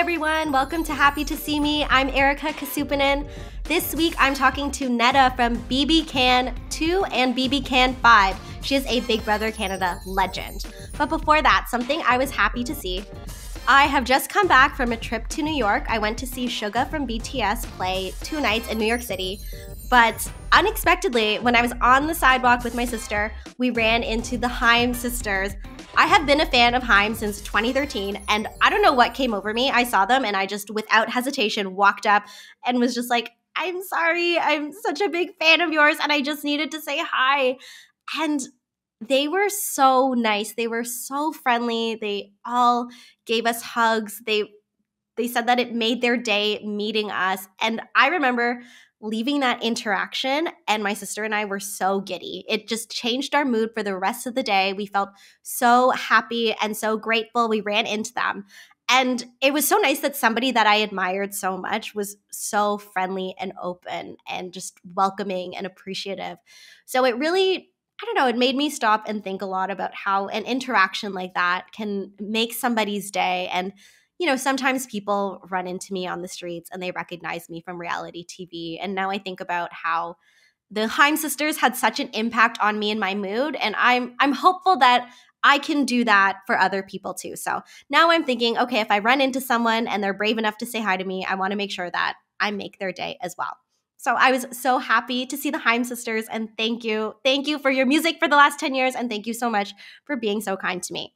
everyone. Welcome to Happy to See Me. I'm Erika Casupanan. This week, I'm talking to Neda from BB Can 2 and BB Can 5. She is a Big Brother Canada legend. But before that, something I was happy to see. I have just come back from a trip to New York. I went to see Suga from BTS play 2 nights in New York City. But unexpectedly, when I was on the sidewalk with my sister, we ran into the Haim sisters. I have been a fan of Haim since 2013, and I don't know what came over me. I saw them, and I just, without hesitation, walked up and was just like, I'm sorry, I'm such a big fan of yours, and I just needed to say hi. And they were so nice. They were so friendly. They all gave us hugs. They said that it made their day meeting us. And I remember leaving that interaction, and my sister and I were so giddy. It just changed our mood for the rest of the day. We felt so happy and so grateful. We ran into them. And it was so nice that somebody that I admired so much was so friendly and open and just welcoming and appreciative. So it really, I don't know, it made me stop and think a lot about how an interaction like that can make somebody's day. And you know, sometimes people run into me on the streets and they recognize me from reality TV. And now I think about how the Haim sisters had such an impact on me and my mood. And I'm hopeful that I can do that for other people too. So now I'm thinking, okay, if I run into someone and they're brave enough to say hi to me, I want to make sure that I make their day as well. So I was so happy to see the Haim sisters, and thank you. Thank you for your music for the last 10 years. And thank you so much for being so kind to me.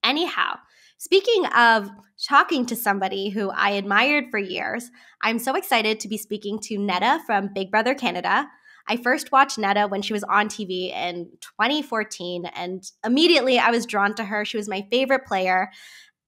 Anyhow, speaking of talking to somebody who I admired for years, I'm so excited to be speaking to Neda from Big Brother Canada. I first watched Neda when she was on TV in 2014, and immediately I was drawn to her. She was my favorite player,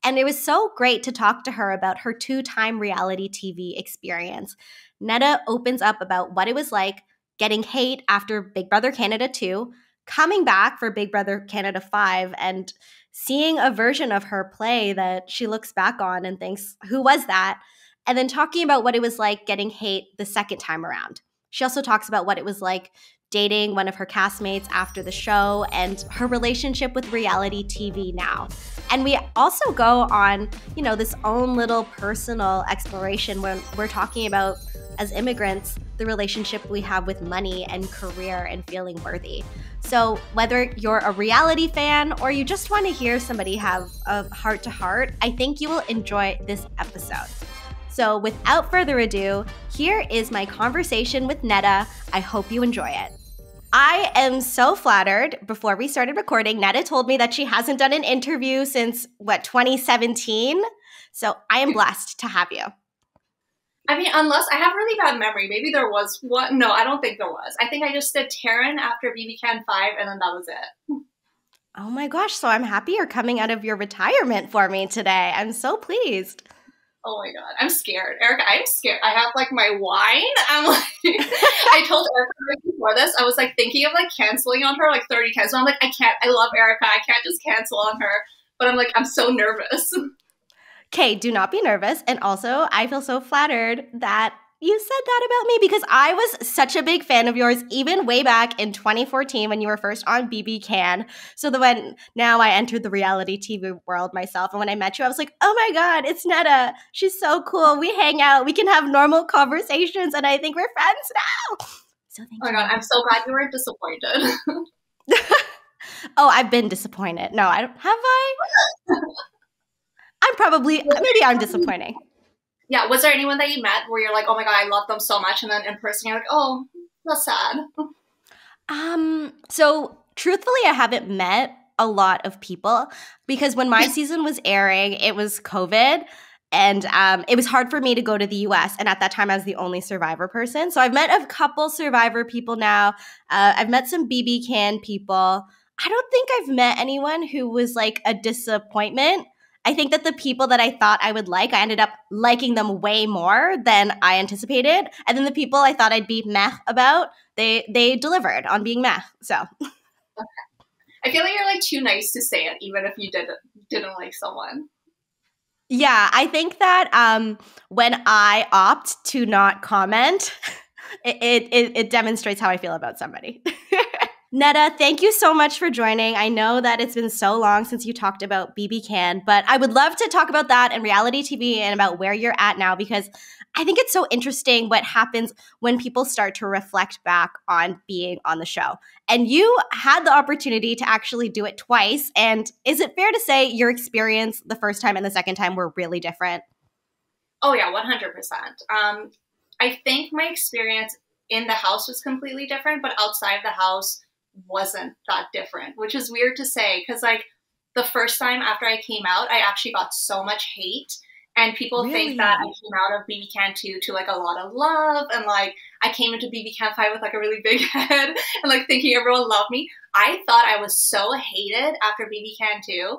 and it was so great to talk to her about her 2-time reality TV experience. Neda opens up about what it was like getting hate after Big Brother Canada 2, coming back for Big Brother Canada 5, and seeing a version of her play that she looks back on and thinks, who was that? And then talking about what it was like getting hate the second time around. She also talks about what it was like dating one of her castmates after the show and her relationship with reality TV now. And we also go on, you know, this own little personal exploration when we're talking about, as immigrants, the relationship we have with money and career and feeling worthy. So whether you're a reality fan or you just want to hear somebody have a heart-to-heart, I think you will enjoy this episode. So without further ado, here is my conversation with Neda. I hope you enjoy it. I am so flattered. Before we started recording, Neda told me that she hasn't done an interview since, 2017? So I am blessed to have you. I mean, unless I have really bad memory. Maybe there was one. No, I don't think there was. I think I just did Taryn after BB Can 5, and then that was it. Oh my gosh. So I'm happy you're coming out of your retirement for me today. I'm so pleased. Oh my God. I'm scared. Erika, I'm scared. I have like my wine. I'm like, I told Erika right before this, I was like thinking of like canceling on her like 30 times. So I'm like, I can't. I love Erika. I can't just cancel on her. But I'm like, I'm so nervous. Okay, do not be nervous. And also, I feel so flattered that you said that about me because I was such a big fan of yours even way back in 2014 when you were first on BB Can. So when now I entered the reality TV world myself, and when I met you, I was like, oh my God, it's Neda. She's so cool. We hang out. We can have normal conversations, and I think we're friends now. So thank you. Oh my God, I'm so glad you weren't disappointed. Oh, I've been disappointed. No, I don't. Have I? Maybe I'm disappointing. Yeah, was there anyone that you met where you're like, oh my God, I love them so much, and then in person you're like, oh, that's sad? So truthfully, I haven't met a lot of people because when my season was airing, it was COVID, and it was hard for me to go to the US, and at that time I was the only Survivor person. So I've met a couple Survivor people now. I've met some BB Can people. I don't think I've met anyone who was like a disappointment. I think that the people that I thought I would like, I ended up liking them way more than I anticipated. And then the people I thought I'd be meh about, they delivered on being meh. So okay. I feel like you're like too nice to say it, even if you didn't like someone. Yeah, I think that when I opt to not comment, it demonstrates how I feel about somebody. Neda, thank you so much for joining. I know that it's been so long since you talked about BB Can, but I would love to talk about that and reality TV and about where you're at now, because I think it's so interesting what happens when people start to reflect back on being on the show. And you had the opportunity to actually do it twice. And is it fair to say your experience the first time and the second time were really different? Oh yeah, 100%. I think my experience in the house was completely different, but outside the house wasn't that different, which is weird to say because like the first time after I came out, I actually got so much hate. And people think that I came out of BB Can 2 to like a lot of love, and like I came into BB Can 5 with like a really big head and like thinking everyone loved me. I thought I was so hated after BB Can 2.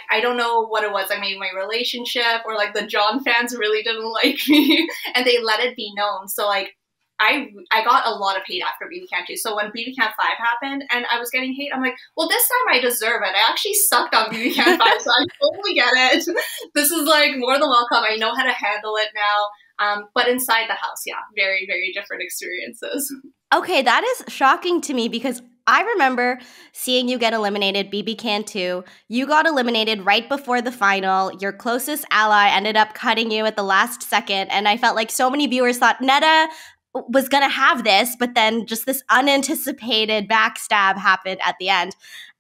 I don't know what it was. I maybe my relationship or like the John fans really didn't like me and they let it be known. So like I got a lot of hate after BB Can 2. So when BB Can 5 happened and I was getting hate, I'm like, well, this time I deserve it. I actually sucked on BB Can 5, so I totally get it. This is like more than welcome. I know how to handle it now. But inside the house, yeah, very, very different experiences. Okay, that is shocking to me because I remember seeing you get eliminated, BB Can 2. You got eliminated right before the final. Your closest ally ended up cutting you at the last second. And I felt like so many viewers thought Neda was going to have this, but then just this unanticipated backstab happened at the end.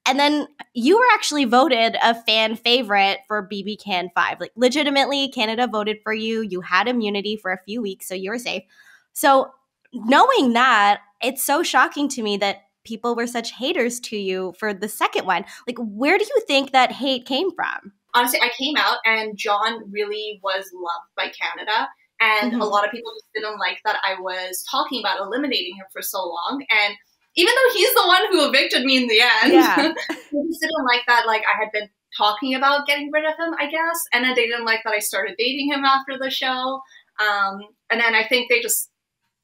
And then you were actually voted a fan favorite for BB Can 5. Like legitimately, Canada voted for you. You had immunity for a few weeks, so you were safe. So knowing that, it's so shocking to me that people were such haters to you for the second one. Like, where do you think that hate came from? Honestly, I came out and John really was loved by Canada. And a lot of people just didn't like that I was talking about eliminating him for so long. And even though he's the one who evicted me in the end, they just didn't like that, like, I had been talking about getting rid of him, I guess. And then they didn't like that I started dating him after the show. And then I think they just,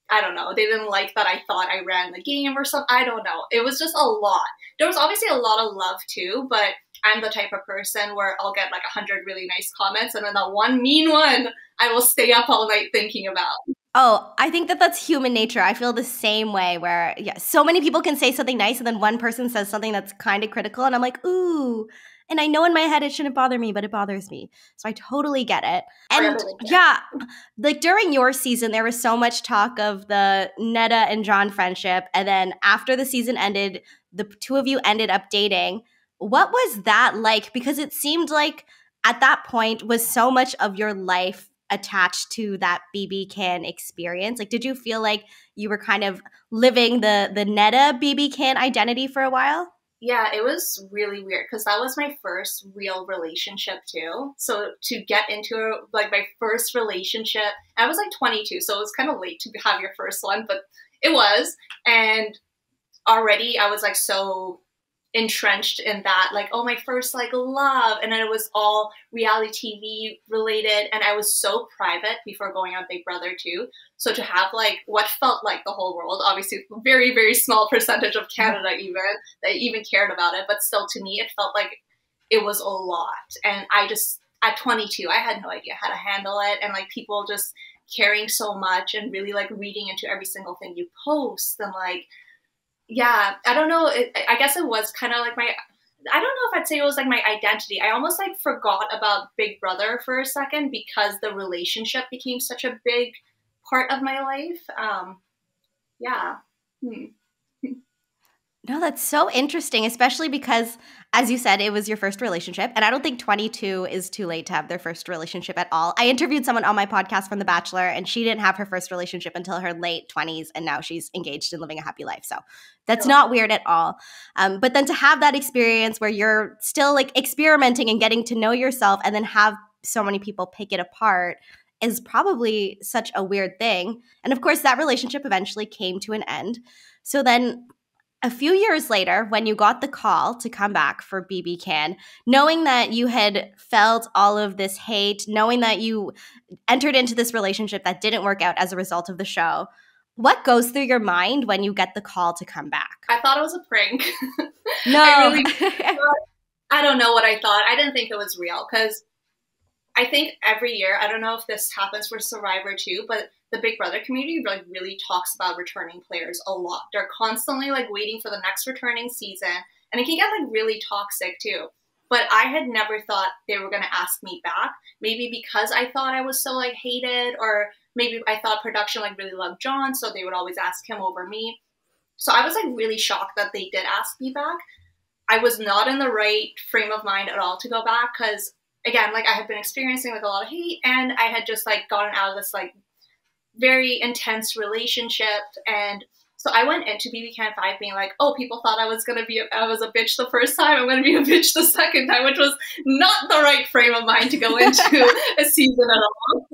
I don't know, they didn't like that I thought I ran the game or something. I don't know. It was just a lot. There was obviously a lot of love too, but I'm the type of person where I'll get like 100 really nice comments and then that one mean one I will stay up all night thinking about. Oh, I think that that's human nature. I feel the same way where, yeah, so many people can say something nice and then one person says something that's kind of critical and I'm like, ooh. And I know in my head it shouldn't bother me, but it bothers me. So I totally get it. And yeah, like during your season, there was so much talk of the Neda and John friendship. And then after the season ended, the two of you ended up dating. What was that like? Because it seemed like at that point was so much of your life attached to that BB Can experience. Like, did you feel like you were kind of living the Neda BB Can identity for a while? Yeah, it was really weird because that was my first real relationship too. So to get into like my first relationship, I was like 22, so it was kind of late to have your first one, but it was. And already I was like so entrenched in that, like, oh, my first like love, and then it was all reality TV related, and I was so private before going on Big Brother too. So to have like what felt like the whole world, obviously very, very small percentage of Canada even that even cared about it, but still to me it felt like it was a lot. And I just, at 22, I had no idea how to handle it, and like people just caring so much and really like reading into every single thing you post, and like, yeah, I don't know. I guess it was kind of like my, I don't know if I'd say it was like my identity. I almost like forgot about Big Brother for a second because the relationship became such a big part of my life. Yeah. No, that's so interesting, especially because, as you said, it was your first relationship. And I don't think 22 is too late to have their first relationship at all. I interviewed someone on my podcast from The Bachelor, and she didn't have her first relationship until her late 20s, and now she's engaged and living a happy life. So that's not weird at all. But then to have that experience where you're still like experimenting and getting to know yourself and then have so many people pick it apart is probably such a weird thing. And of course, that relationship eventually came to an end. So then a few years later, when you got the call to come back for BB Can, knowing that you had felt all of this hate, knowing that you entered into this relationship that didn't work out as a result of the show, what goes through your mind when you get the call to come back? I thought it was a prank. No. I don't know what I thought. I didn't think it was real because I think every year, I don't know if this happens for Survivor too, but the Big Brother community like really talks about returning players a lot. They're constantly like waiting for the next returning season, and it can get like really toxic too. But I had never thought they were going to ask me back. Maybe because I thought I was so like hated, or maybe I thought production like really loved John, so they would always ask him over me. So I was like really shocked that they did ask me back. I was not in the right frame of mind at all to go back because, again, like I had been experiencing like a lot of hate, and I had just like gotten out of this like very intense relationship. And so I went into BB Can 5 being like, oh, people thought I was a bitch the first time. I'm going to be a bitch the second time, which was not the right frame of mind to go into a season at all.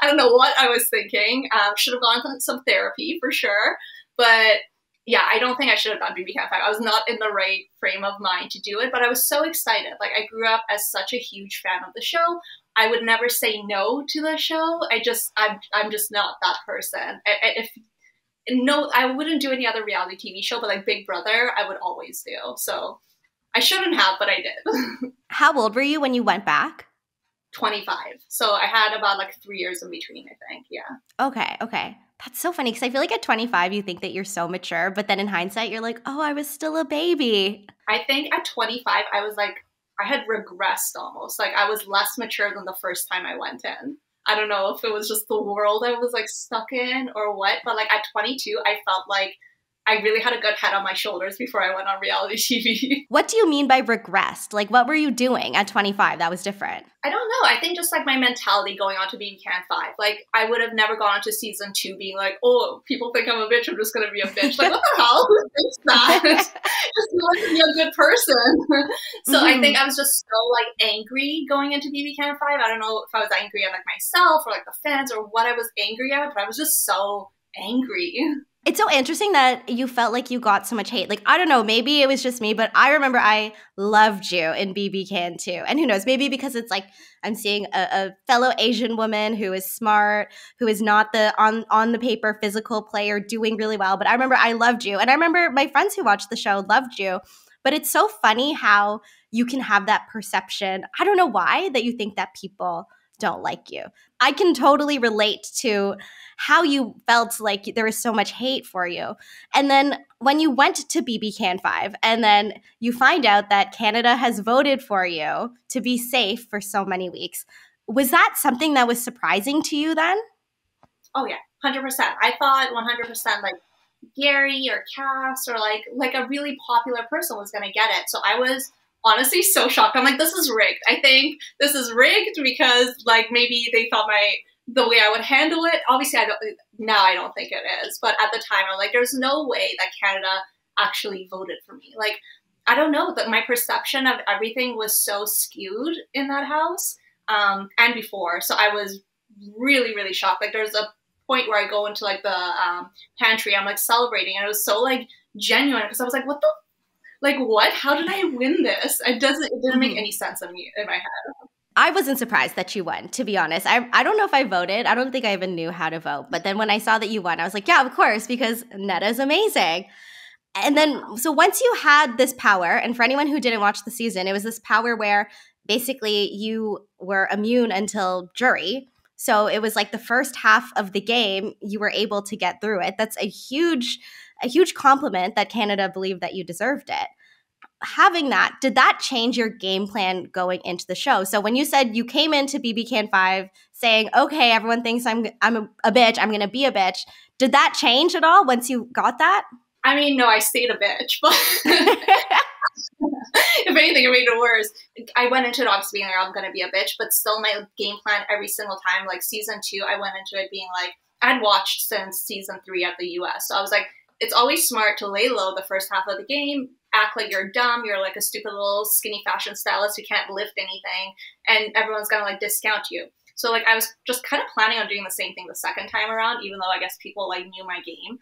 I don't know what I was thinking. Should have gone to some therapy for sure. But yeah, I don't think I should have done BB Can 5. I was not in the right frame of mind to do it, but I was so excited. Like I grew up as such a huge fan of the show. I would never say no to the show. I'm just not that person. I wouldn't do any other reality TV show, but like Big Brother, I would always do. So I shouldn't have, but I did. How old were you when you went back? 25. So I had about like 3 years in between, I think. Yeah. Okay. That's so funny because I feel like at 25, you think that you're so mature, but then in hindsight, you're like, oh, I was still a baby. I think at 25, I was like, I had regressed almost. Like I was less mature than the first time I went in. I don't know if it was just the world I was like stuck in or what, but like at 22, I felt like I really had a good head on my shoulders before I went on reality TV. What do you mean by regressed? Like what were you doing at 25 that was different? I don't know. I think just like my mentality going on to BB Can 5. Like I would have never gone on to season 2 being like, oh, people think I'm a bitch, I'm just going to be a bitch. Like what the hell? Who thinks that? Just want to be a good person. So I think I was just so like angry going into BB Can 5. I don't know if I was angry at like myself or like the fans or what I was angry at, but I was just so angry. It's so interesting that you felt like you got so much hate. Like, I don't know, maybe it was just me, but I remember I loved you in BB Can too. And who knows, maybe because it's like I'm seeing a fellow Asian woman who is smart, who is not the on the paper physical player doing really well. But I remember I loved you. And I remember my friends who watched the show loved you. But it's so funny how you can have that perception. I don't know why, that you think that people don't like you. I can totally relate to how you felt like there was so much hate for you. And then when you went to BB Can 5 and then you find out that Canada has voted for you to be safe for so many weeks, was that something that was surprising to you then? Oh yeah, 100%. I thought 100% like Gary or Cass or like a really popular person was going to get it. So I was honestly so shocked. I'm like, this is rigged. I think this is rigged because like maybe they thought the way I would handle it. Obviously, I don't think it is. But at the time, I'm like, there's no way that Canada actually voted for me. Like, I don't know, that my perception of everything was so skewed in that house and before. So I was really, really shocked. Like, there's a point where I go into like the pantry, I'm like celebrating, and it was so like genuine because I was like, what the. Like, what? How did I win this? It didn't make any sense in my head. I wasn't surprised that you won, to be honest. I don't know if I voted. I don't think I even knew how to vote. But then when I saw that you won, I was like, yeah, of course, because Neda's amazing. And then, so once you had this power, and for anyone who didn't watch the season, it was this power where basically you were immune until jury. So it was like the first half of the game, you were able to get through it. That's a huge compliment that Canada believed that you deserved it. Having that, did that change your game plan going into the show? So when you said you came into BB Can 5 saying, okay, everyone thinks I'm a bitch, I'm going to be a bitch, did that change at all once you got that? I mean, no, I stayed a bitch, but if anything, it made it worse. I went into it obviously being like, I'm going to be a bitch, but still my game plan every single time, like season 2, I went into it being like, I'd watched since season 3 at the US. So I was like, it's always smart to lay low the first half of the game, act like you're dumb, you're like a stupid little skinny fashion stylist who can't lift anything, and everyone's gonna like discount you. So like I was just kind of planning on doing the same thing the second time around, even though I guess people like knew my game.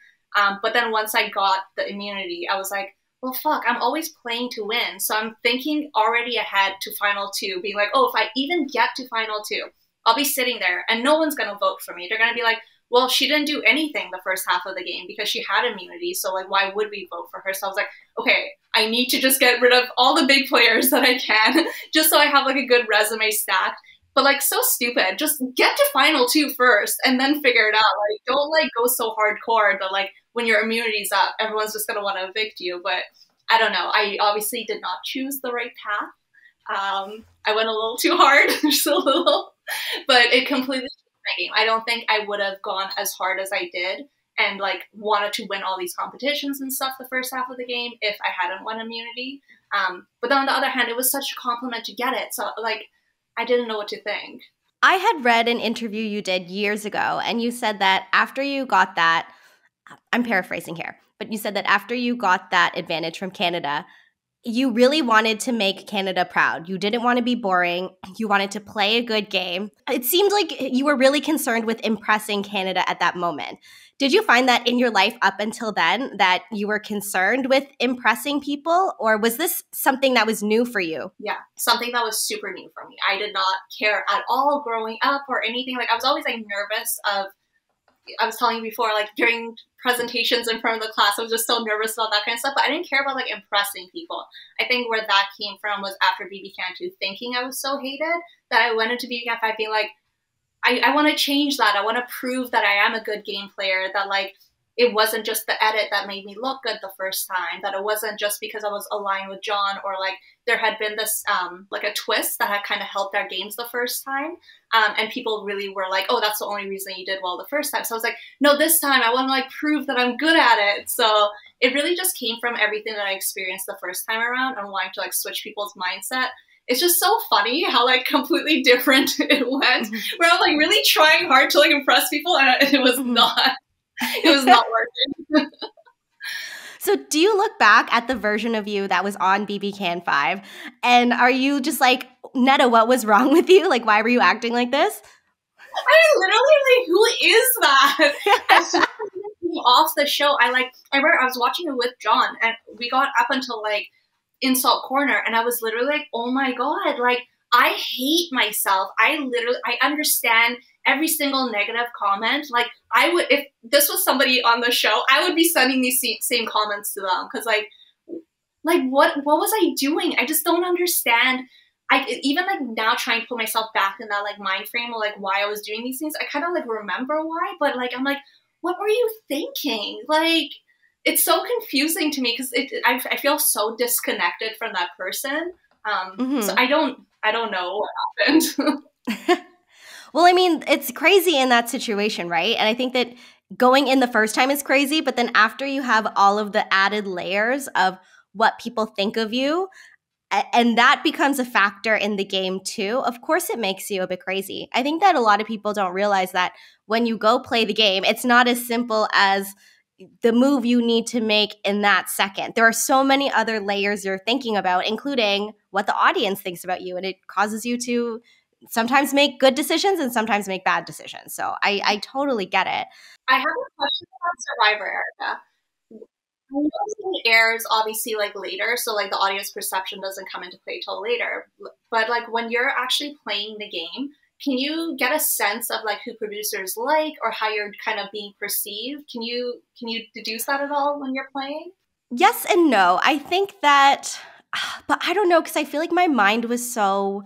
But then once I got the immunity, I was like, well, fuck, I'm always playing to win. So I'm thinking already ahead to final 2, being like, oh, if I even get to final 2, I'll be sitting there and no one's gonna vote for me. They're gonna be like, well, she didn't do anything the first half of the game because she had immunity. So like, why would we vote for her? So I was like, okay, I need to just get rid of all the big players that I can just so I have like a good resume stacked. But like so stupid. Just get to final 2 first and then figure it out. Like don't like go so hardcore that like when your immunity's up, everyone's just gonna want to evict you. But I don't know. I obviously did not choose the right path. I went a little too hard, just a little, but it completely changed my game. I don't think I would have gone as hard as I did and like wanted to win all these competitions and stuff the first half of the game if I hadn't won immunity. But then on the other hand, it was such a compliment to get it. So like, I didn't know what to think. I had read an interview you did years ago, and you said that after you got that, I'm paraphrasing here, but you said that after you got that advantage from Canada, you really wanted to make Canada proud. You didn't want to be boring. You wanted to play a good game. It seemed like you were really concerned with impressing Canada at that moment. Did you find that in your life up until then that you were concerned with impressing people, or was this something that was new for you? Yeah, something that was super new for me. I did not care at all growing up or anything. Like I was always like nervous of, I was telling you before, like during presentations in front of the class, I was just so nervous about that kind of stuff, but I didn't care about like impressing people. I think where that came from was after BB Can 2, thinking I was so hated that I went into BB Can 5 being like, I want to change that. I want to prove that I am a good game player, that like it wasn't just the edit that made me look good the first time, that it wasn't just because I was aligned with John or like there had been this like a twist that had kind of helped our games the first time. And people really were like, oh, that's the only reason you did well the first time. So I was like, no, this time I want to like prove that I'm good at it. So it really just came from everything that I experienced the first time around and wanting to like switch people's mindset. It's just so funny how like completely different it went, where I'm like really trying hard to like impress people and it was not working. So do you look back at the version of you that was on BB Can 5 and are you just like, Neda, what was wrong with you? Like, why were you acting like this? I literally like, who is that? As soon as I came off the show, I remember I was watching it with John and we got up until like Insult Corner and I was literally like, oh my God, like I hate myself. I understand every single negative comment. Like I would, if this was somebody on the show, I would be sending these same comments to them. Cause like what was I doing? I just don't understand. I even like now trying to put myself back in that like mind frame of like why I was doing these things. I kind of like remember why, but like, I'm like, what were you thinking? Like, it's so confusing to me because I feel so disconnected from that person. So I don't know what happened. Well, I mean, it's crazy in that situation, right? And I think that going in the first time is crazy, but then after you have all of the added layers of what people think of you, and that becomes a factor in the game too, of course it makes you a bit crazy. I think that a lot of people don't realize that when you go play the game, it's not as simple as the move you need to make in that second. There are so many other layers you're thinking about, including what the audience thinks about you, and it causes you to sometimes make good decisions and sometimes make bad decisions. So I totally get it. I have a question about Survivor, Erika. I know it airs obviously like later, so like the audience perception doesn't come into play till later. But like when you're actually playing the game, can you get a sense of like who producers like or how you're kind of being perceived? Can you deduce that at all when you're playing? Yes and no. I think that, but I don't know, because I feel like my mind was so,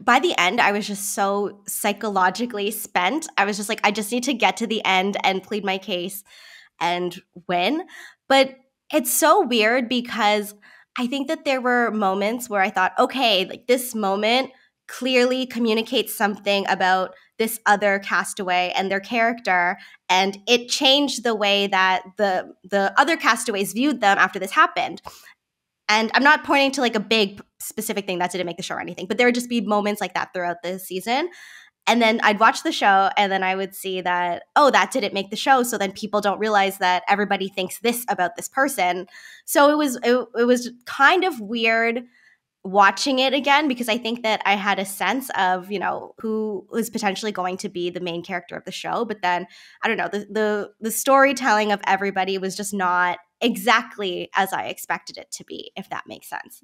by the end, I was just so psychologically spent. I was just like, I just need to get to the end and plead my case and win. But it's so weird because I think that there were moments where I thought, okay, like this moment clearly communicates something about this other castaway and their character, and it changed the way that the other castaways viewed them after this happened. And I'm not pointing to like a big specific thing that didn't make the show or anything, but there would just be moments like that throughout the season. And then I'd watch the show and then I would see that, oh, that didn't make the show. So then people don't realize that everybody thinks this about this person. So it was kind of weird watching it again, because I think that I had a sense of, you know, who was potentially going to be the main character of the show. But then, I don't know, the storytelling of everybody was just not exactly as I expected it to be, if that makes sense.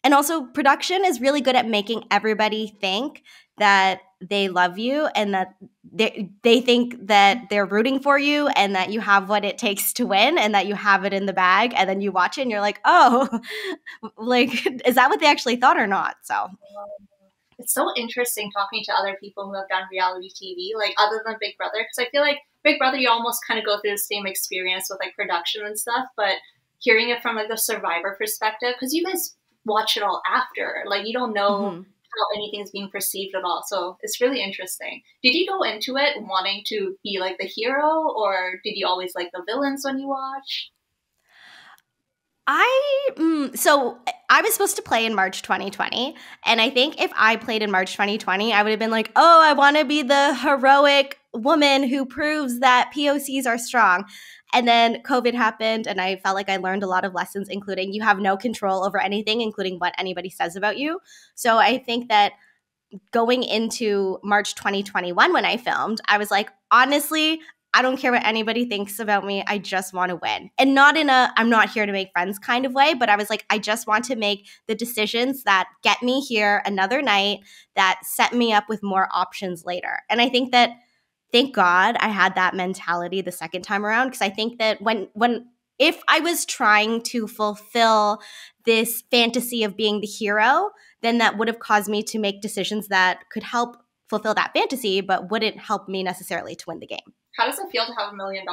And also, production is really good at making everybody think that they love you and that they think that they're rooting for you and that you have what it takes to win and that you have it in the bag. And then you watch it and you're like, oh, like, is that what they actually thought or not? So it's so interesting talking to other people who have done reality TV, like other than Big Brother, because I feel like Big Brother, you almost kind of go through the same experience with like production and stuff, but hearing it from like the survivor perspective, because you guys watch it all after, like you don't know how anything's being perceived at all. So it's really interesting. Did you go into it wanting to be like the hero, or did you always like the villains when you watch? So I was supposed to play in March 2020, and I think if I played in March 2020, I would have been like, oh, I want to be the heroic woman who proves that POCs are strong. And then COVID happened, and I felt like I learned a lot of lessons, including you have no control over anything, including what anybody says about you. So I think that going into March 2021 when I filmed, I was like, honestly, I don't care what anybody thinks about me. I just want to win. And not in a I'm not here to make friends kind of way, but I was like, I just want to make the decisions that get me here another night, that set me up with more options later. And I think that, thank God I had that mentality the second time around, because I think that if I was trying to fulfill this fantasy of being the hero, then that would have caused me to make decisions that could help fulfill that fantasy, but wouldn't help me necessarily to win the game. How does it feel to have $1 million?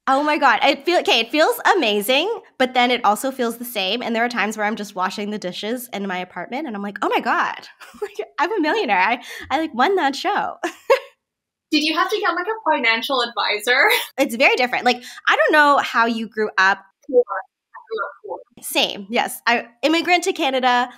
Oh my God. It feels amazing, but then it also feels the same. And there are times where I'm just washing the dishes in my apartment and I'm like, oh my God, I'm a millionaire. I like won that show. Did you have to get like a financial advisor? It's very different. Like, I don't know how you grew up. Poor. Same. Yes. I immigrant to Canada,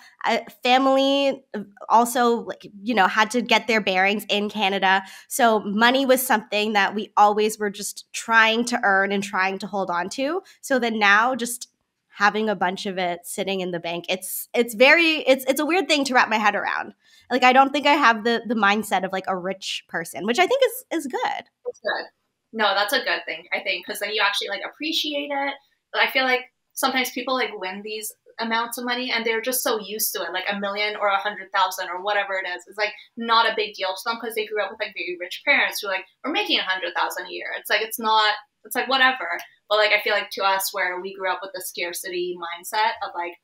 family also like, had to get their bearings in Canada. So money was something that we always were just trying to earn and trying to hold on to. So then now just having a bunch of it sitting in the bank, it's a weird thing to wrap my head around. Like, I don't think I have the mindset of like a rich person, which I think is good. It's good. No, that's a good thing, I think, because then you actually like appreciate it. But I feel like sometimes people like win these amounts of money and they're just so used to it, like $1 million or 100,000 or whatever it is. It's like not a big deal to them because they grew up with like very rich parents who like are making 100,000 a year. It's like it's like whatever. But like I feel like to us, where we grew up with the scarcity mindset of like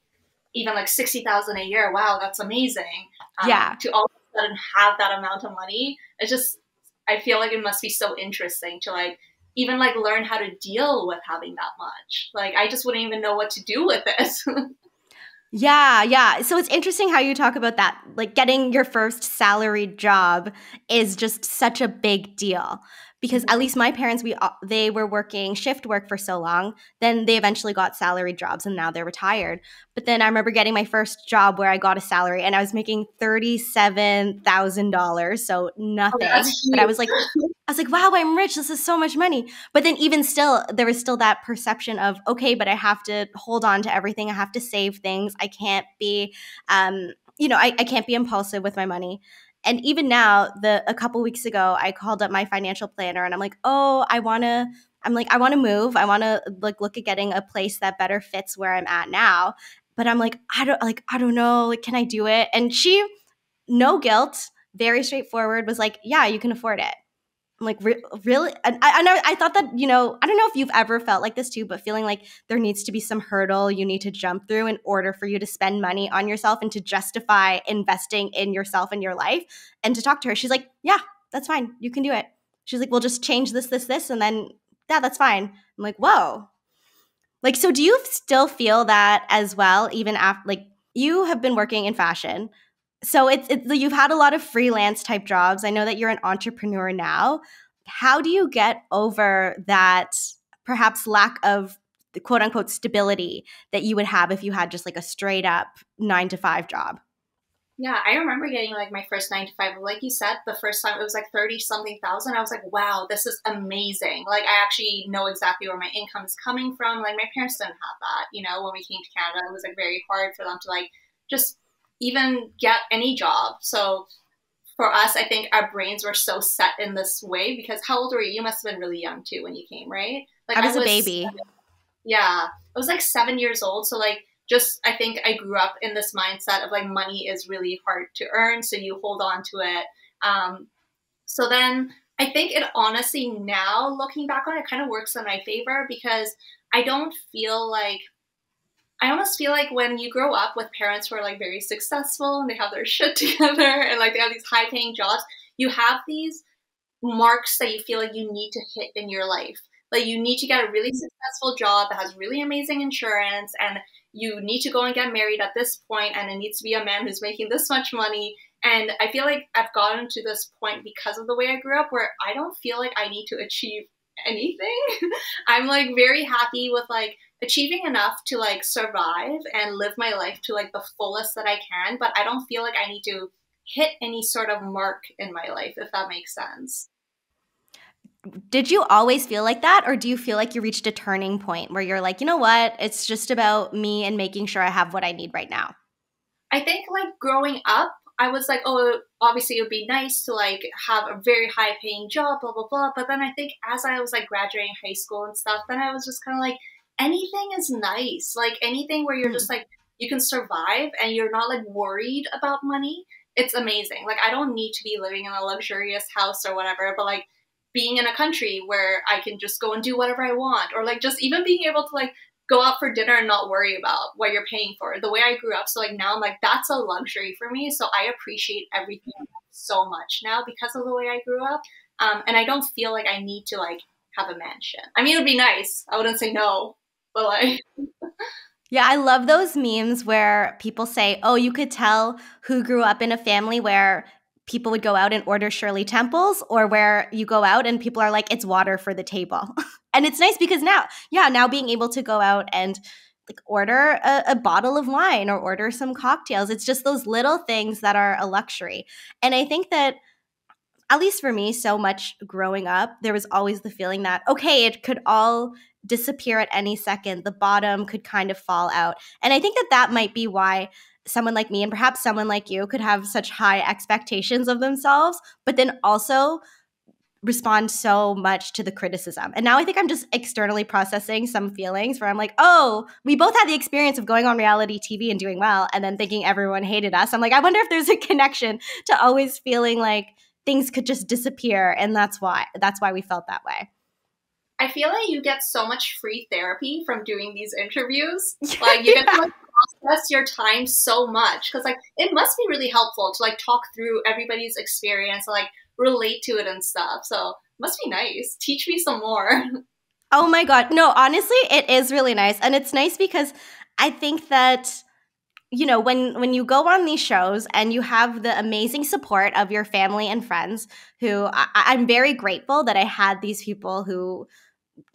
even like 60,000 a year, wow, that's amazing. Yeah. To all of a sudden have that amount of money, it's just, I feel like it must be so interesting to like even like learn how to deal with having that much. Like I just wouldn't even know what to do with it. Yeah. So it's interesting how you talk about that. Like getting your first salaried job is just such a big deal. Because at least my parents, they were working shift work for so long. Then they eventually got salary jobs and now they're retired. But then I remember getting my first job where I got a salary and I was making $37,000, so nothing. But I was like, wow, I'm rich. This is so much money. But then even still, there was still that perception of, okay, but I have to hold on to everything. I have to save things. I can't be, I can't be impulsive with my money. And even now, a couple weeks ago, I called up my financial planner and I'm like, oh, I want to move. I want to look at getting a place that better fits where I'm at now. But I'm like, I don't know. Like, can I do it? And she, no guilt, very straightforward, was like, yeah, you can afford it. I'm like, really? And I thought that, I don't know if you've ever felt like this too, but feeling like there needs to be some hurdle you need to jump through in order for you to spend money on yourself and to justify investing in yourself and your life. And to talk to her, she's like, yeah, that's fine. You can do it. She's like, we'll just change this, and then, yeah, that's fine. I'm like, whoa. Like, so do you still feel that as well, even after, like, you have been working in fashion? So it's you've had a lot of freelance type jobs. I know that you're an entrepreneur now. How do you get over that perhaps lack of the quote unquote stability that you would have if you had just like a straight up 9-to-5 job? Yeah, I remember getting like my first 9-to-5. Like you said, the first time it was like 30-something thousand. I was like, wow, this is amazing. Like I actually know exactly where my income is coming from. Like my parents didn't have that. When we came to Canada, it was like very hard for them to like just even get any job. So for us, I think our brains were so set in this way because how old were you? You must have been really young too when you came, right? Like I was a baby. Yeah. I was like 7 years old. So like just, I think I grew up in this mindset of like money is really hard to earn. So you hold on to it. So then I think it honestly now looking back on it kind of works in my favor because I don't feel like I almost feel like when you grow up with parents who are like very successful and they have their shit together and like they have these high paying jobs, you have these marks that you feel like you need to hit in your life. Like you need to get a really successful job that has really amazing insurance, and you need to go and get married at this point, and it needs to be a man who's making this much money. And I feel like I've gotten to this point because of the way I grew up where I don't feel like I need to achieve anything. I'm like very happy with like achieving enough to like survive and live my life to like the fullest that I can, but I don't feel like I need to hit any sort of mark in my life, if that makes sense. Did you always feel like that, or do you feel like you reached a turning point where you're like, you know what, it's just about me and making sure I have what I need right now? I think like growing up, I was like, oh, obviously it would be nice to like have a very high paying job, blah, blah, blah. But then I think as I was like graduating high school and stuff, then I was just kind of like, anything is nice. Like anything where you're just like, you can survive and you're not like worried about money. It's amazing. Like I don't need to be living in a luxurious house or whatever, but like being in a country where I can just go and do whatever I want, or like just even being able to like go out for dinner and not worry about what you're paying for. The way I grew up. So like now I'm like, that's a luxury for me. So I appreciate everything so much now because of the way I grew up. And I don't feel like I need to like have a mansion. I mean, it would be nice. I wouldn't say no, but like. Yeah, I love those memes where people say, oh, you could tell who grew up in a family where people would go out and order Shirley Temples, or where you go out and people are like, it's water for the table. And it's nice because now being able to go out and like order a bottle of wine or order some cocktails, it's just those little things that are a luxury. And I think that, at least for me, so much growing up, there was always the feeling that, okay, it could all disappear at any second. The bottom could kind of fall out. And I think that that might be why someone like me and perhaps someone like you could have such high expectations of themselves, but then also respond so much to the criticism. And now I think I'm just externally processing some feelings where I'm like, oh, we both had the experience of going on reality TV and doing well and then thinking everyone hated us. I'm like, I wonder if there's a connection to always feeling like things could just disappear, and that's why we felt that way. I feel like you get so much free therapy from doing these interviews. Like you get to like process your time so much because like it must be really helpful to like talk through everybody's experience and like relate to it and stuff. So it must be nice. Teach me some more. Oh my God. No, honestly, it is really nice. And it's nice because I think that, you know, when you go on these shows and you have the amazing support of your family and friends who I'm very grateful that I had these people who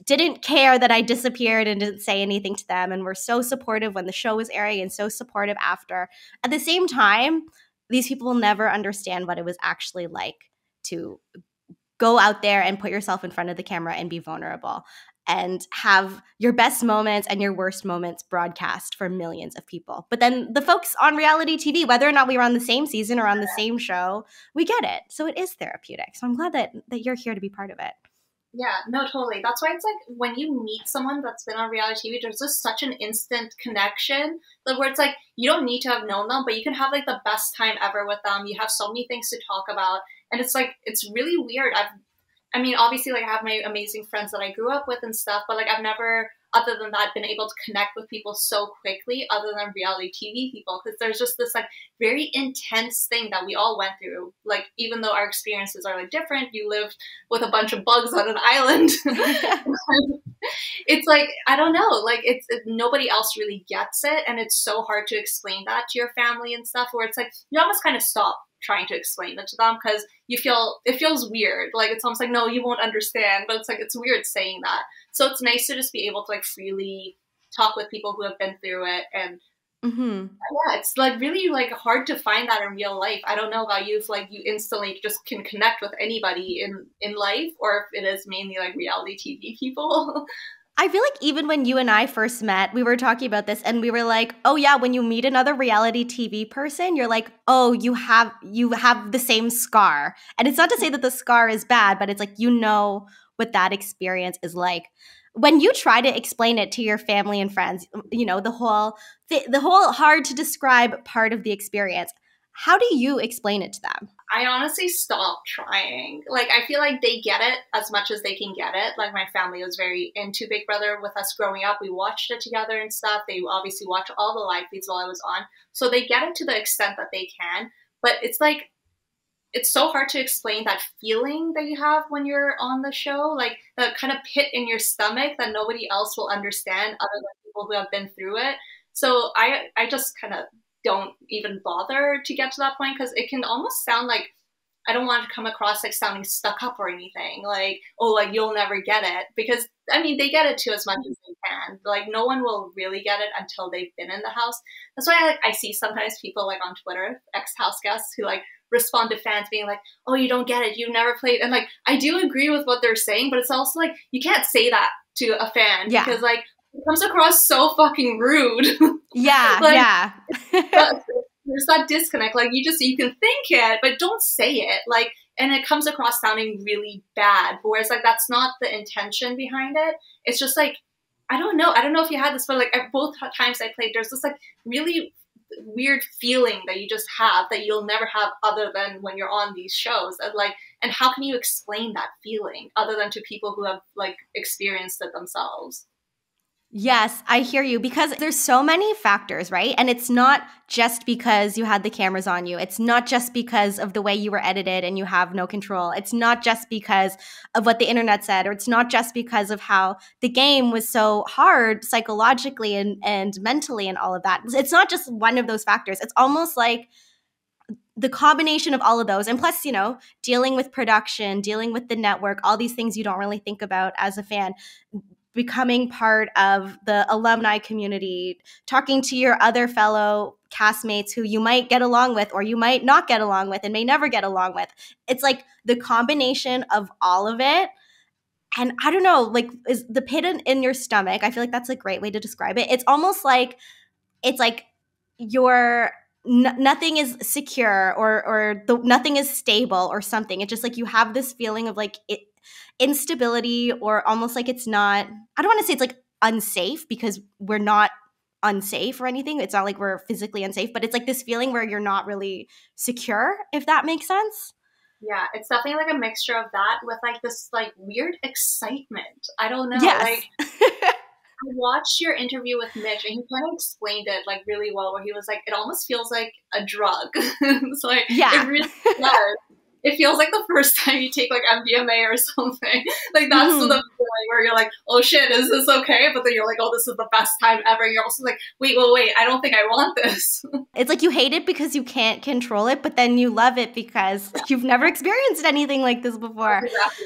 didn't care that I disappeared and didn't say anything to them and were so supportive when the show was airing and so supportive after. At the same time, these people will never understand what it was actually like to go out there and put yourself in front of the camera and be vulnerable and have your best moments and your worst moments broadcast for millions of people. But then the folks on reality TV, whether or not we were on the same season or on the same show, we get it. So it is therapeutic. So I'm glad that you're here to be part of it. Yeah, no, totally. That's why it's like when you meet someone that's been on reality TV, there's just such an instant connection where it's like you don't need to have known them, but you can have like the best time ever with them. You have so many things to talk about. And it's like, it's really weird. I mean, obviously, like I have my amazing friends that I grew up with and stuff, but like I've never, other than that, been able to connect with people so quickly other than reality TV people. Because there's just this like very intense thing that we all went through. Like, even though our experiences are like different, you lived with a bunch of bugs on an island. It's like, I don't know, like nobody else really gets it. And it's so hard to explain that to your family and stuff where it's like, you almost kind of stop trying to explain it to them because it feels weird. Like it's almost like, no, you won't understand, but it's like, it's weird saying that. So it's nice to just be able to like freely talk with people who have been through it. And yeah, it's like really like hard to find that in real life. I don't know about you if like you instantly just can connect with anybody in life, or if it is mainly like reality TV people. I feel like even when you and I first met, we were talking about this and we were like, oh yeah, when you meet another reality TV person, you're like, oh, you have the same scar. And it's not to say that the scar is bad, but it's like, you know what that experience is like. When you try to explain it to your family and friends, you know, the whole hard to describe part of the experience, how do you explain it to them? I honestly stopped trying. Like, I feel like they get it as much as they can get it. Like, my family was very into Big Brother with us growing up. We watched it together and stuff. They obviously watch all the live feeds while I was on. So they get it to the extent that they can. But it's like, it's so hard to explain that feeling that you have when you're on the show. Like, that kind of pit in your stomach that nobody else will understand other than people who have been through it. So I just kind of don't even bother to get to that point, because it can almost sound like I don't want to come across like sounding stuck up or anything, like, oh, like you'll never get it, because I mean, they get it too as much as they can. Like, no one will really get it until they've been in the house. That's why I see sometimes people like on Twitter, ex-house guests, who like respond to fans being like, oh, you don't get it, you never played. And like, I do agree with what they're saying, but it's also like, you can't say that to a fan, because like, it comes across so fucking rude. Yeah, like, yeah. There's that disconnect. Like, you can think it, but don't say it. Like, and it comes across sounding really bad. Whereas like, that's not the intention behind it. It's just like, I don't know if you had this, but like both times I played, there's this like really weird feeling that you just have that you'll never have other than when you're on these shows. And like, and how can you explain that feeling other than to people who have like experienced it themselves? Yes, I hear you, because there's so many factors, right? And it's not just because you had the cameras on you. It's not just because of the way you were edited and you have no control. It's not just because of what the internet said, or it's not just because of how the game was so hard psychologically and mentally and all of that. It's not just one of those factors. It's almost like the combination of all of those, and plus, you know, dealing with production, dealing with the network, all these things you don't really think about as a fan, becoming part of the alumni community, talking to your other fellow castmates who you might get along with or you might not get along with and may never get along with. It's like the combination of all of it. And I don't know, like, is the pit in your stomach, I feel like that's a great way to describe it. It's almost like, it's like your nothing is secure, or nothing is stable or something. It's just like you have this feeling of like instability, or almost like it's not, I don't want to say it's like unsafe, because we're not unsafe or anything. It's not like we're physically unsafe, but it's like this feeling where you're not really secure, if that makes sense. Yeah, it's definitely like a mixture of that with like this like weird excitement. I don't know. Yes. Like, I watched your interview with Mitch, and he kind of explained it like really well, where he was like, it almost feels like a drug. It's like, yeah, it really does. It feels like the first time you take like MDMA or something. Like, that's the feeling where you're like, oh shit, is this okay? But then you're like, oh, this is the best time ever. You're also like, wait, I don't think I want this. It's like you hate it because you can't control it, but then you love it because you've never experienced anything like this before. Exactly.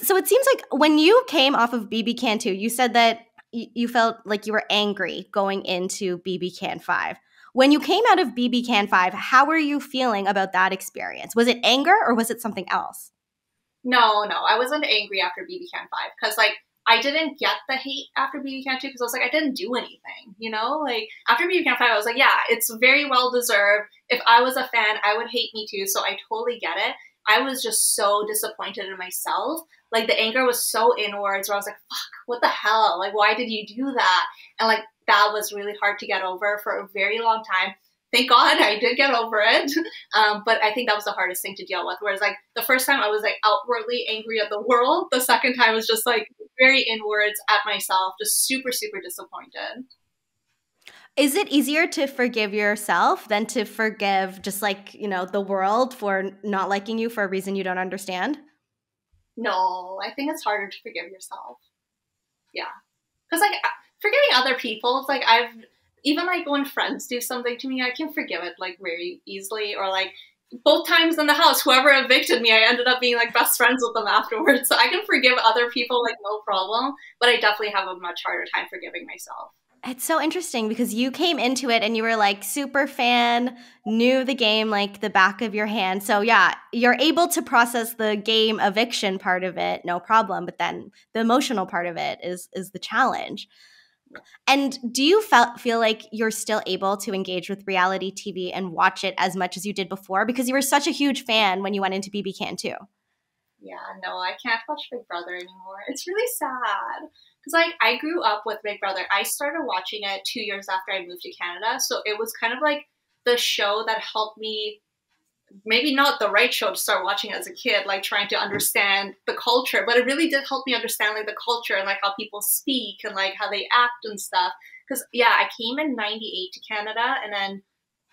So it seems like when you came off of BB Can 2, you said that you felt like you were angry going into BB Can 5. When you came out of BB Can 5, how were you feeling about that experience? Was it anger, or was it something else? No, I wasn't angry after BB Can 5, because like, I didn't get the hate after BB Can 2, because I was like, I didn't do anything, you know? Like, after BB Can 5, I was like, yeah, it's very well deserved. If I was a fan, I would hate me too, so I totally get it. I was just so disappointed in myself. Like, the anger was so inwards, where I was like, fuck, what the hell? Like, why did you do that? And like, that was really hard to get over for a very long time. Thank God I did get over it. But I think that was the hardest thing to deal with. Whereas like, the first time I was like outwardly angry at the world. The second time was just like very inwards at myself, just super, super disappointed. Is it easier to forgive yourself than to forgive just like, you know, the world for not liking you for a reason you don't understand? No, I think it's harder to forgive yourself. Yeah. Because like, forgiving other people, it's like, even like when friends do something to me, I can forgive it like very easily. Or like, both times in the house, whoever evicted me, I ended up being like best friends with them afterwards. So I can forgive other people like no problem, but I definitely have a much harder time forgiving myself. It's so interesting because you came into it and you were like super fan, knew the game like the back of your hand. So yeah, you're able to process the game eviction part of it, no problem. But then the emotional part of it is the challenge. And do you feel like you're still able to engage with reality TV and watch it as much as you did before? Because you were such a huge fan when you went into BB Can 2. Yeah, no, I can't watch Big Brother anymore. It's really sad. Because like, I grew up with Big Brother. I started watching it 2 years after I moved to Canada. So it was kind of like the show that helped me maybe not the right show to start watching as a kid, like trying to understand the culture, but it really did help me understand like the culture and like how people speak and like how they act and stuff. Because yeah, I came in 98 to Canada, and then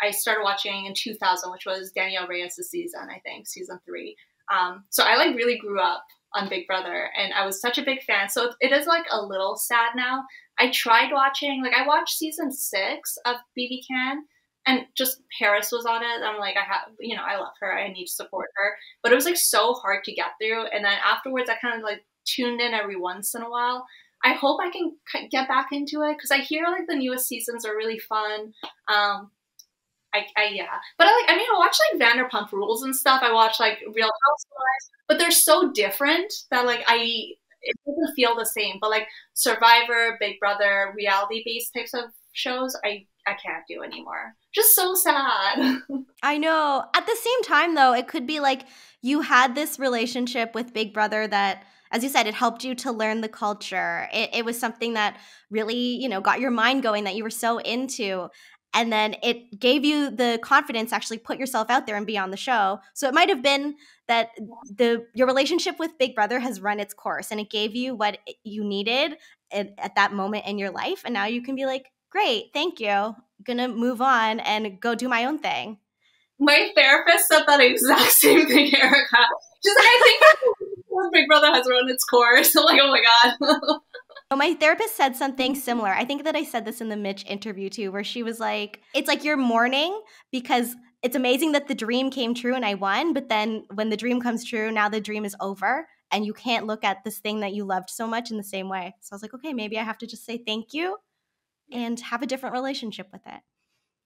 I started watching in 2000, which was Danielle Reyes' season, I think, season 3. So I like really grew up on Big Brother, and I was such a big fan. So it is like a little sad now. I tried watching, like I watched season 6 of BB Can, and just Paris was on it. I'm like, I have, you know, I love her. I need to support her. But it was like so hard to get through. And then afterwards, I kind of like tuned in every once in a while. I hope I can get back into it because I hear like the newest seasons are really fun. Yeah, but I watch like Vanderpump Rules and stuff. I watch like Real Housewives, but they're so different that like it doesn't feel the same. But like Survivor, Big Brother, reality based types of shows, I can't do anymore. Just so sad. I know. At the same time, though, it could be like you had this relationship with Big Brother that, as you said, it helped you to learn the culture. It was something that really, you know, got your mind going that you were so into. And then it gave you the confidence to actually put yourself out there and be on the show. So it might have been that your relationship with Big Brother has run its course and it gave you what you needed at that moment in your life. And now you can be like, great, thank you. I'm gonna move on and go do my own thing. My therapist said that exact same thing, Erika. She's like, I think Big Brother has run its course. I'm like, oh my God. My therapist said something similar. I think that I said this in the Mitch interview too, where she was like, it's like you're mourning because it's amazing that the dream came true and I won. But then when the dream comes true, now the dream is over and you can't look at this thing that you loved so much in the same way. So I was like, okay, maybe I have to just say thank you and have a different relationship with it.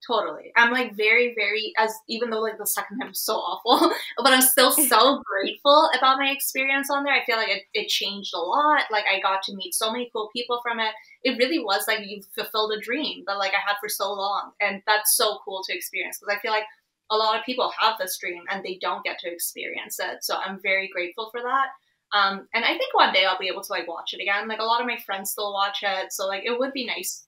Totally. I'm like very, very, even though like the second time was so awful, but I'm still so grateful about my experience on there. I feel like it changed a lot. Like I got to meet so many cool people from it. It really was like you fulfilled a dream that like I had for so long. And that's so cool to experience because I feel like a lot of people have this dream and they don't get to experience it. So I'm very grateful for that. And I think one day I'll be able to like watch it again. Like a lot of my friends still watch it. So like it would be nice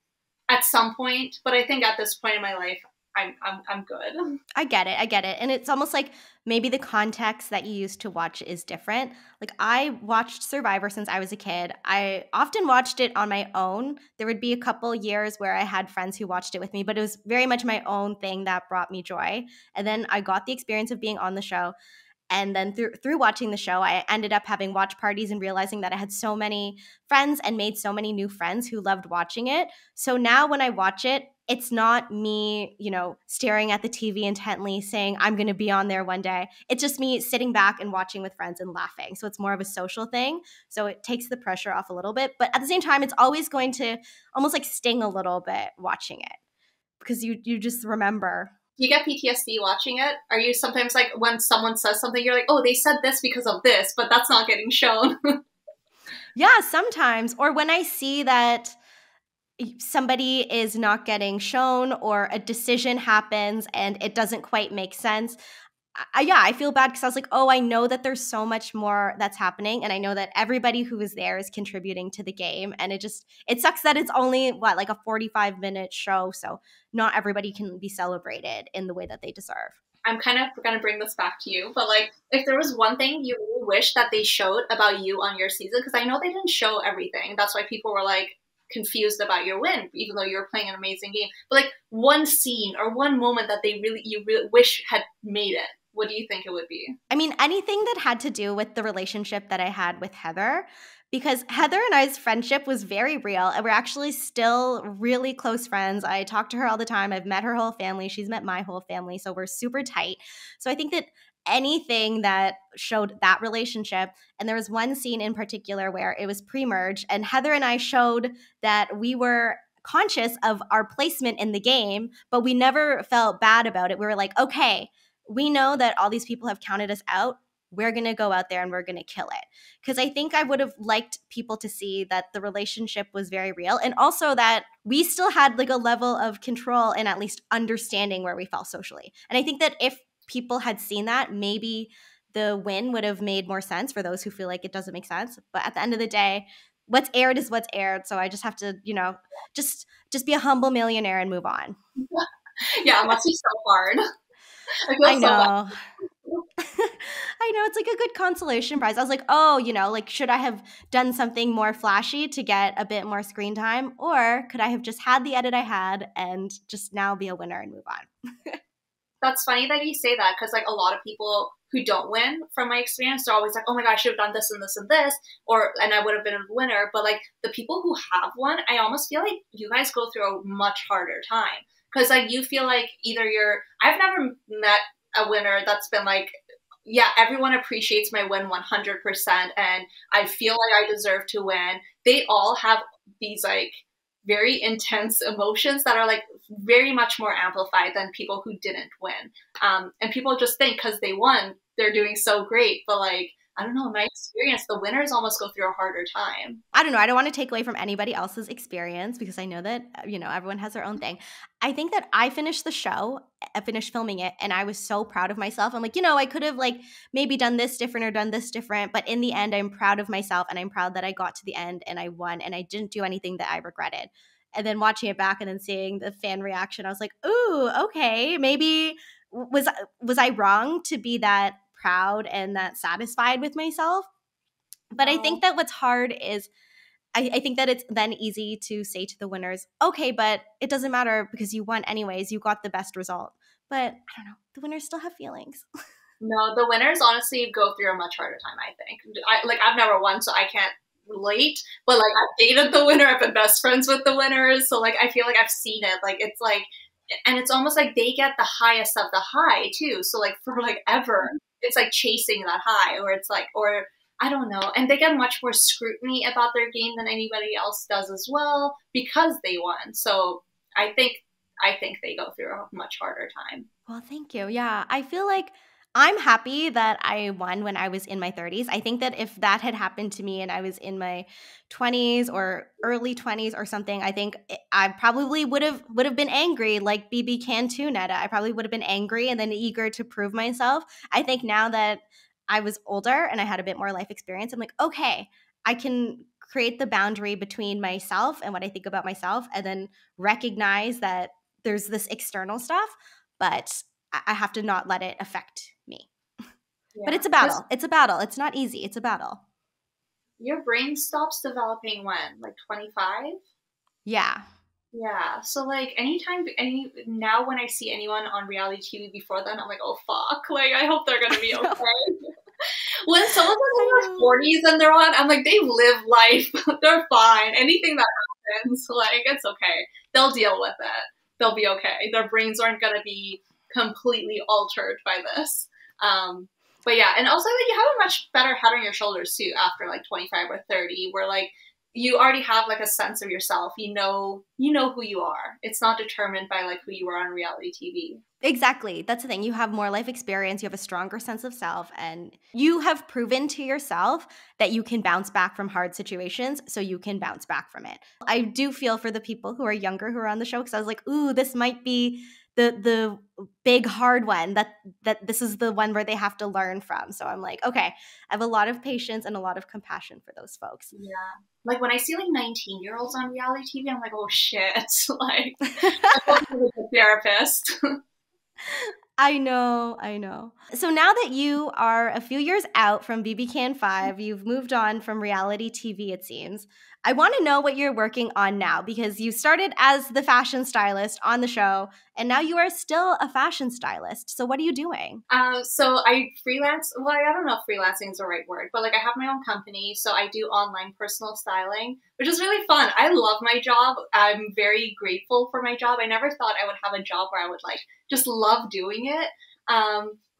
at some point, but I think at this point in my life, I'm good. I get it. And it's almost like maybe the context that you used to watch is different. Like I watched Survivor since I was a kid. I often watched it on my own. There would be a couple years where I had friends who watched it with me, but it was very much my own thing that brought me joy. And then I got the experience of being on the show. And then through watching the show, I ended up having watch parties and realizing that I had so many friends and made so many new friends who loved watching it. So now when I watch it, it's not me, you know, staring at the TV intently saying I'm going to be on there one day. It's just me sitting back and watching with friends and laughing. So it's more of a social thing. So it takes the pressure off a little bit. But at the same time, it's always going to almost like sting a little bit watching it because you just remember. Do you get PTSD watching it? Are you sometimes like when someone says something, you're like, oh, they said this because of this, but that's not getting shown? Yeah, sometimes. Or when I see that somebody is not getting shown or a decision happens and it doesn't quite make sense, I feel bad because I was like, oh, I know that there's so much more that's happening. And I know that everybody who is there is contributing to the game. And it sucks that it's only, like a 45-minute show. So not everybody can be celebrated in the way that they deserve. I'm kind of going to bring this back to you. But like, if there was one thing you really wish that they showed about you on your season, because I know they didn't show everything. That's why people were like confused about your win, even though you were playing an amazing game. But like one scene or one moment that you really wish had made it. What do you think it would be? I mean, anything that had to do with the relationship that I had with Heather, because Heather and I's friendship was very real. And we're actually still really close friends. I talk to her all the time. I've met her whole family. She's met my whole family. So we're super tight. So I think that anything that showed that relationship, and there was one scene in particular where it was pre-merge, and Heather and I showed that we were conscious of our placement in the game, but we never felt bad about it. We were like, okay, we know that all these people have counted us out. We're going to go out there and we're going to kill it. Because I think I would have liked people to see that the relationship was very real. And also that we still had like a level of control and at least understanding where we fell socially. And I think that if people had seen that, maybe the win would have made more sense for those who feel like it doesn't make sense. But at the end of the day, what's aired is what's aired. So I just have to, just be a humble millionaire and move on. Yeah, it must be so hard. I feel I so bad. know. I know, it's like a good consolation prize. I was like, oh, like, should I have done something more flashy to get a bit more screen time? Or could I have just had the edit I had and just now be a winner and move on? That's funny that you say that, because like a lot of people who don't win, from my experience, they're always like, oh my gosh, I should have done this and this and this, and I would have been a winner. But like the people who have won, I almost feel like you guys go through a much harder time, because like you feel like either I've never met a winner that's been like, yeah, everyone appreciates my win 100%, and I feel like I deserve to win. They all have these like very intense emotions that are like very much more amplified than people who didn't win. And people just think because they won, they're doing so great. But like, I don't know, in my experience, the winners almost go through a harder time. I don't know. I don't want to take away from anybody else's experience because I know that, everyone has their own thing. I think that I finished the show, I finished filming it, and I was so proud of myself. I'm like, I could have like maybe done this different or done this different. But in the end, I'm proud of myself, and I'm proud that I got to the end and I won and I didn't do anything that I regretted. And then watching it back and then seeing the fan reaction, I was like, ooh, okay, maybe was I wrong to be that proud and that satisfied with myself? But I think that what's hard is I think that it's then easy to say to the winners, okay, but it doesn't matter because you won anyways. You got the best result. But I don't know. The winners still have feelings. No, the winners honestly go through a much harder time, I think. I've never won, so I can't relate. But like I've dated the winner, I've been best friends with the winners. So like I feel like I've seen it. Like it's like, and it's almost like they get the highest of the high too. So like for like ever, it's like chasing that high, or it's like, or I don't know. And they get much more scrutiny about their game than anybody else does as well because they won. So I think they go through a much harder time. Well, thank you. Yeah, I feel like I'm happy that I won when I was in my 30s. I think that if that had happened to me and I was in my 20s or early 20s or something, I think I probably would have been angry like BB can too, Neda. I probably would have been angry and then eager to prove myself. I think now that I was older and I had a bit more life experience, I'm like, okay, I can create the boundary between myself and what I think about myself and then recognize that there's this external stuff, but I have to not let it affect me. Yeah. But it's a battle. It's a battle. It's not easy. It's a battle. Your brain stops developing when? Like 25? Yeah. Yeah. So like now when I see anyone on reality TV before then, I'm like, oh fuck. Like I hope they're gonna be okay. When someone's in their 40s and they're on, I'm like, they live life. They're fine. Anything that happens, like it's okay. They'll deal with it. They'll be okay. Their brains aren't gonna be completely altered by this. But yeah, and also like you have a much better head on your shoulders too after like 25 or 30, where like you already have like a sense of yourself. You know who you are. It's not determined by like who you are on reality TV. Exactly. That's the thing. You have more life experience, you have a stronger sense of self, and you have proven to yourself that you can bounce back from hard situations, so you can bounce back from it. I do feel for the people who are younger who are on the show because I was like, ooh, this might be the big hard one that this is the one where they have to learn from. So I'm like, okay, I have a lot of patience and a lot of compassion for those folks. Yeah. Like when I see like 19-year-olds on reality TV, I'm like, oh shit. Like I'm a therapist. I know. So now that you are a few years out from BB Can 5, you've moved on from reality TV, it seems. I want to know what you're working on now because you started as the fashion stylist on the show and now you are still a fashion stylist. So what are you doing? So I freelance. Well, I don't know if freelancing is the right word, but like I have my own company. So I do online personal styling, which is really fun. I love my job. I'm very grateful for my job. I never thought I would have a job where I would like just love doing it.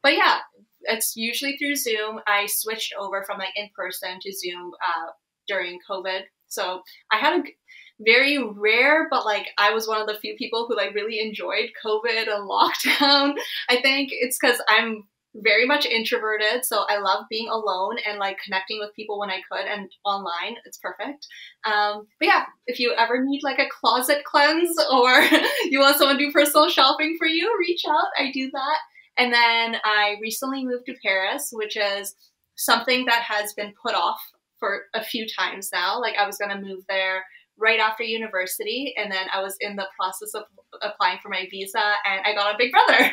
But yeah, it's usually through Zoom. I switched over from like in person to Zoom during COVID. So I had a very rare, but like I was one of the few people who like really enjoyed COVID and lockdown. I think it's because I'm very much introverted, so I love being alone and like connecting with people when I could, and online it's perfect. But yeah, if you ever need like a closet cleanse or you want someone to do personal shopping for you, reach out. I do that. And then I recently moved to Paris, which is something that has been put off for a few times now. Like I was going to move there right after university, and then I was in the process of applying for my visa, and I got a big brother.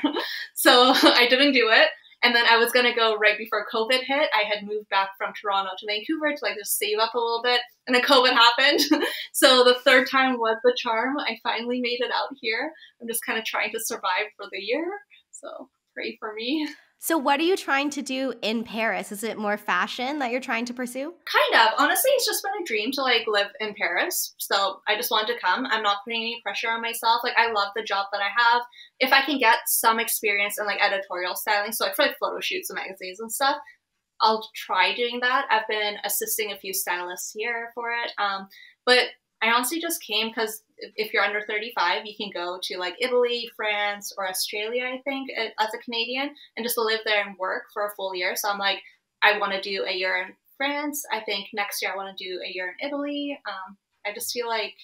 So I didn't do it. And then I was going to go right before COVID hit. I had moved back from Toronto to Vancouver to like just save up a little bit. And then COVID happened. So the third time was the charm. I finally made it out here. I'm just kind of trying to survive for the year. So pray for me. So what are you trying to do in Paris? Is it more fashion that you're trying to pursue? Kind of. Honestly, it's just been a dream to like live in Paris. So I just wanted to come. I'm not putting any pressure on myself. Like I love the job that I have. If I can get some experience in like editorial styling, so like for like photo shoots and magazines and stuff, I'll try doing that. I've been assisting a few stylists here for it. But I honestly just came because if you're under 35, you can go to like Italy, France, or Australia, I think, as a Canadian, and just live there and work for a full year. So I'm like, I want to do a year in France. I think next year I want to do a year in Italy. I just feel like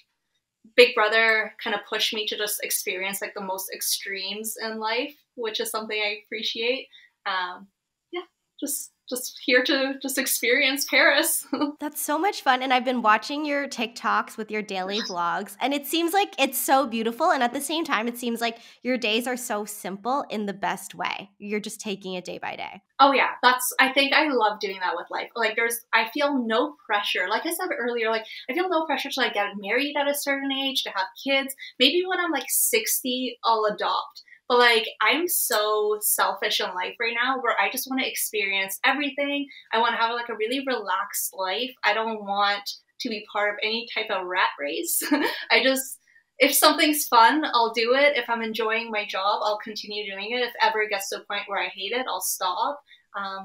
Big Brother kind of pushed me to just experience like the most extremes in life, which is something I appreciate. Yeah, just here to just experience Paris. That's so much fun. And I've been watching your TikToks with your daily vlogs, and it seems like it's so beautiful. And at the same time, it seems like your days are so simple in the best way. You're just taking it day by day. Oh yeah, I think I love doing that with life. Like I feel no pressure. Like I said earlier, like I feel no pressure to like get married at a certain age, to have kids. Maybe when I'm like 60, I'll adopt. But like, I'm so selfish in life right now where I just want to experience everything. I want to have like a really relaxed life. I don't want to be part of any type of rat race. If something's fun, I'll do it. If I'm enjoying my job, I'll continue doing it. If ever it gets to a point where I hate it, I'll stop. I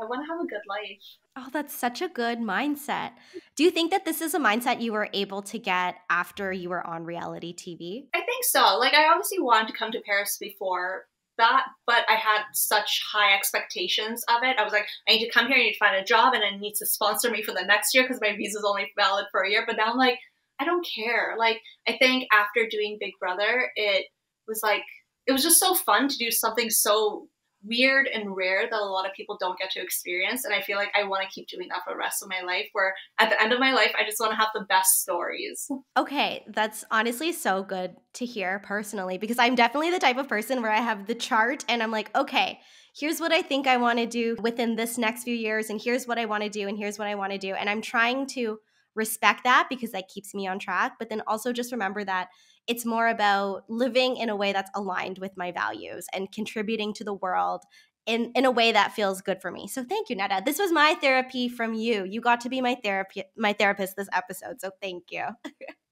want to have a good life. Oh, that's such a good mindset. Do you think that this is a mindset you were able to get after you were on reality TV? I think so. Like, I obviously wanted to come to Paris before that, but I had such high expectations of it. I was like, I need to come here, I need to find a job, and it needs to sponsor me for the next year because my visa is only valid for a year. But now I'm like, I don't care. Like, I think after doing Big Brother, it was just so fun to do something so weird and rare that a lot of people don't get to experience. And I feel like I want to keep doing that for the rest of my life, where at the end of my life, I just want to have the best stories. Okay, that's honestly so good to hear personally, because I'm definitely the type of person where I have the chart and I'm like, okay, here's what I think I want to do within this next few years, and here's what I want to do, and here's what I want to do. And I'm trying to respect that because that keeps me on track, but then also just remember that it's more about living in a way that's aligned with my values and contributing to the world in a way that feels good for me. So thank you, Neda. This was my therapy from you. You got to be my therapist this episode, so thank you.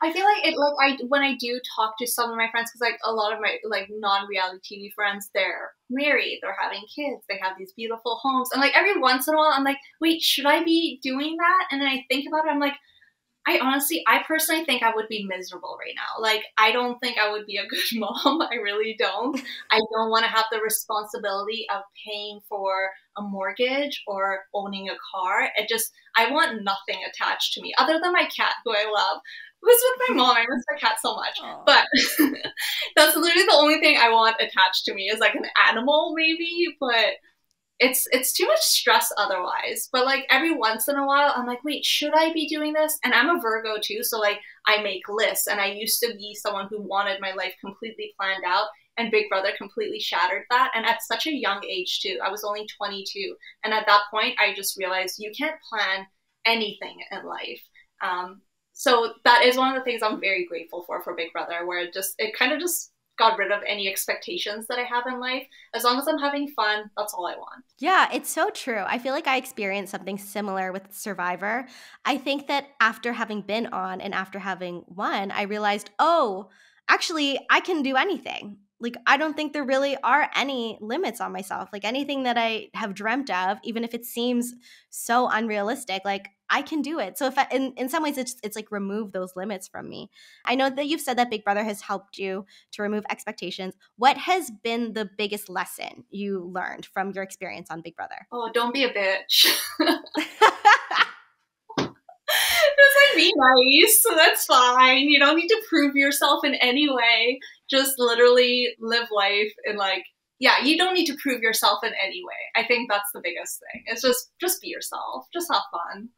I feel like when I do talk to some of my friends, because like a lot of my like non-reality TV friends, they're married, they're having kids, they have these beautiful homes, and like every once in a while, I'm like, wait, should I be doing that? And then I think about it, I'm like, I personally think I would be miserable right now. Like, I don't think I would be a good mom. I really don't. I don't want to have the responsibility of paying for a mortgage or owning a car. I want nothing attached to me other than my cat, who I love. Who's with my mom. I miss my cat so much. Aww. But that's literally the only thing I want attached to me is like an animal maybe, but it's too much stress otherwise. But like every once in a while, I'm like, wait, should I be doing this? And I'm a Virgo too, so like I make lists, and I used to be someone who wanted my life completely planned out, and Big Brother completely shattered that. And at such a young age too. I was only 22, and at that point, I just realized you can't plan anything in life. So that is one of the things I'm very grateful for Big Brother, where it kind of just got rid of any expectations that I have in life. As long as I'm having fun, that's all I want. Yeah, it's so true. I feel like I experienced something similar with Survivor. I think that after having been on and after having won, I realized, oh, actually, I can do anything. Like, I don't think there really are any limits on myself. Like, anything that I have dreamt of, even if it seems so unrealistic, like, I can do it. So if in some ways it's like remove those limits from me. I know that you've said that Big Brother has helped you to remove expectations. What has been the biggest lesson you learned from your experience on Big Brother? Oh, don't be a bitch. Just like be nice. So that's fine. You don't need to prove yourself in any way. Just literally live life and like, yeah, you don't need to prove yourself in any way. I think that's the biggest thing. It's just be yourself. Just have fun.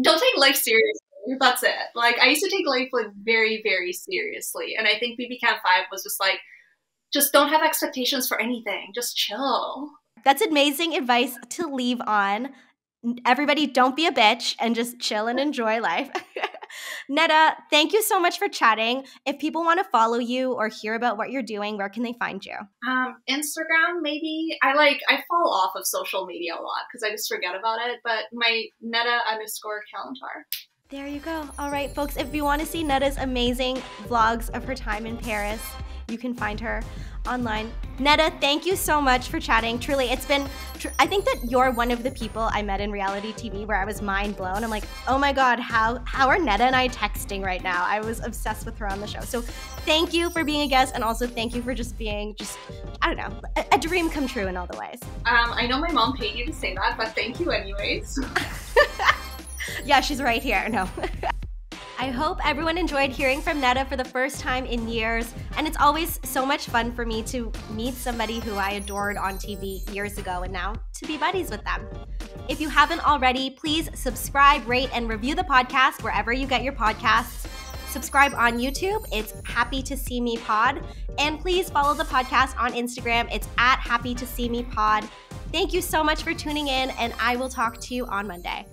Don't take life seriously. That's it. Like, I used to take life like very, very seriously. And I think BB Can 5 was just like, just don't have expectations for anything. Just chill. That's amazing advice to leave on. Everybody, don't be a bitch and just chill and enjoy life. Neda, thank you so much for chatting. If people want to follow you or hear about what you're doing, where can they find you? Instagram, maybe. I fall off of social media a lot because I just forget about it. But my Neda_Kalantar. There you go. All right, folks, if you want to see Neda's amazing vlogs of her time in Paris, you can find her online. Neda, thank you so much for chatting. Truly, it's been, I think that you're one of the people I met in reality TV where I was mind blown. I'm like, oh my God, how are Neda and I texting right now? I was obsessed with her on the show. So thank you for being a guest, and also thank you for just being I don't know, a dream come true in all the ways. I know my mom paid you to say that, but thank you anyways. Yeah, she's right here. No. I hope everyone enjoyed hearing from Neda for the first time in years, and it's always so much fun for me to meet somebody who I adored on TV years ago and now to be buddies with them. If you haven't already, please subscribe, rate, and review the podcast wherever you get your podcasts. Subscribe on YouTube, it's Happy to See Me Pod, and please follow the podcast on Instagram, it's @HappyToSeeMePod. Thank you so much for tuning in, and I will talk to you on Monday.